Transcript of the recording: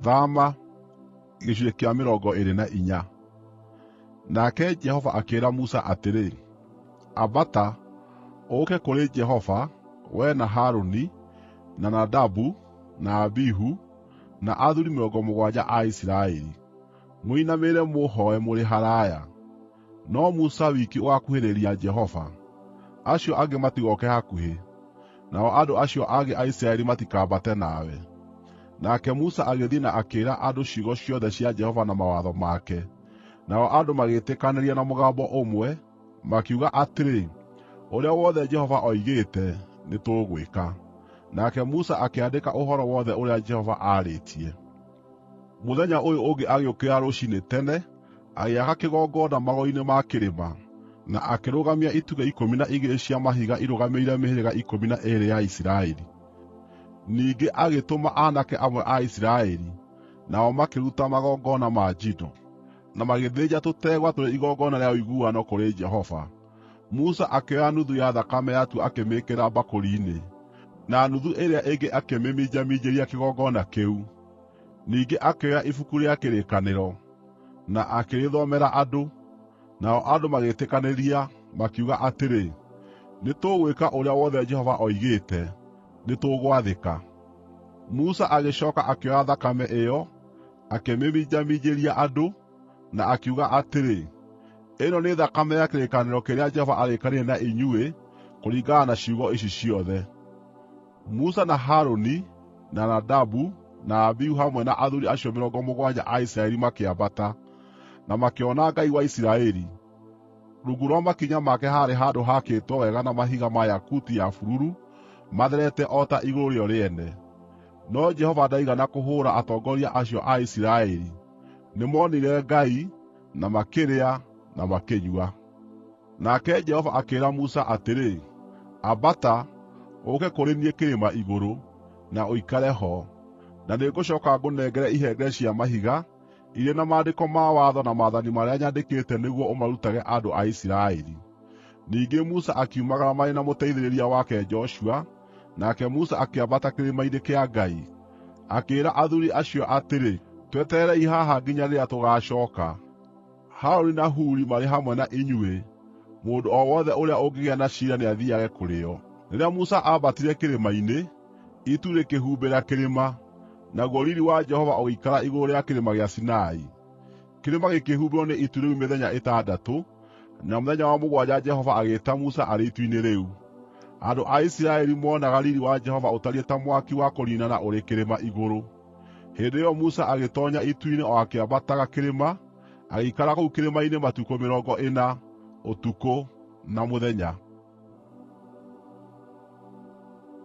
Thama gĩcunjĩ kĩa 24. Nake Jehova akĩĩra Musa atĩrĩ, ambata, ũũke kũrĩ Jehova, wee na Harũni, na Nadabu, na Abihu, na athuuri 70 a Isiraeli. Mũinamĩrĩre mũhooe mũrĩ haraaya. No Musa wiki ũgakuhĩrĩria Jehova, acio angĩ matigoke hakuhĩ, nao andũ acio angĩ a Isiraeli matikambate nawe. Nake Musa agĩthiĩ na akĩĩra andũ ciugo ciothe cia Jehova na mawatho make. Nao andũ magĩĩtĩkanĩria na mũgambo ũmwe, makiuga atĩrĩ, ũrĩa wothe Jehova oigĩte, nĩtũgwĩka. Nake Musa akĩandĩka ũhoro wothe ũrĩa Jehova aarĩtie. Mũthenya ũyũ ũngĩ agĩũkĩra rũciinĩ tene, agĩaka kĩgongona magũrũ-inĩ ma kĩrĩma, na akĩrũgamia itugĩ 12 cia mahiga irũgamĩrĩire mĩhĩrĩga 12 ya Isiraeli. Ningĩ agĩtũma aanake amwe a Isiraeli, nao makĩruta magongona ma njino, na magĩthĩnja tũtegwa tũrĩ igongona rĩa ũiguano kũrĩ Jehova. Musa akĩoya nuthu ya thakame yatu akĩmĩĩkĩra mbakũri-inĩ, na nuthu ĩrĩa ĩngĩ akĩmĩminjaminjĩria kĩgongona kĩu. Ningĩ akĩoya ibuku rĩa kĩrĩkanĩro, na akĩrĩthomera andũ, nao andũ magĩĩtĩkanĩria, makiuga atĩrĩ, nĩtũgwĩka ũrĩa wothe Jehova oigĩte, nĩtũgwathĩka. Musa agĩcooka akĩoya thakame ĩyo, akĩmĩminjaminjĩria andũ, na akiuga atĩrĩ, ĩno nĩ thakame ya kĩrĩkanĩro kĩrĩa Jehova arĩkanĩire na inyuĩ kũringana na ciugo ici ciothe. Musa na Harũni, na Nadabu, na Abihu hamwe na athuuri acio 70 a Isiraeli makĩambata, na makĩona Ngai wa Isiraeli. Rungu rwa makinya make haarĩ handũ haakĩtwo wega na mahiga ma yakuti ya bururu, matherete o ta igũrũ rĩo rĩene. No Jehova ndaigana kũhũũra atongoria acio a Isiraeli. Nĩmonire Ngai, na makĩrĩa, na makĩnyua. Nake Jehova akĩĩra Musa atĩrĩ, ambata, ũũke kũrĩ niĩ kĩrĩma igũrũ, na ũikare ho, na nĩngũcooka ngũnengere ihengere cia mahiga, irĩ na maandĩko ma watho na maathani marĩa nyandĩkĩte nĩguo ũmarutage andũ a Isiraeli. Ningĩ Musa akiumagara marĩ na mũteithĩrĩria wake Joshua, nake Musa akĩambata kĩrĩma-inĩ kĩa Ngai. Akĩĩra athuuri acio atĩrĩ, twetererei haha nginya rĩrĩa tũgaacooka. Harũni na Huri marĩ hamwe na inyuĩ, mũndũ o wothe ũrĩa ũngĩgĩa na ciira nĩathiiage kũrĩ o. Rĩrĩa Musa aambatire kĩrĩma-inĩ, itu rĩkĩhumbĩra kĩrĩma, naguo riiri wa Jehova ũgĩikara igũrũ rĩa kĩrĩma gĩa Sinai. Kĩrĩma gĩkĩhumbĩrwo nĩ itu rĩu mĩthenya 6, na mũthenya wa 7 Jehova agĩĩta Musa arĩ itu-inĩ rĩu. Andũ a Isiraeli moonaga riiri wa Jehova ũtariĩ ta mwaki wa kũniinana ũrĩ kĩrĩma igũrũ. Hĩndĩ ĩyo Musa agĩtoonya itu-inĩ o akĩambataga kĩrĩma, agĩikara kũu kĩrĩma-inĩ matukũ 40, ũtukũ na mũthenya.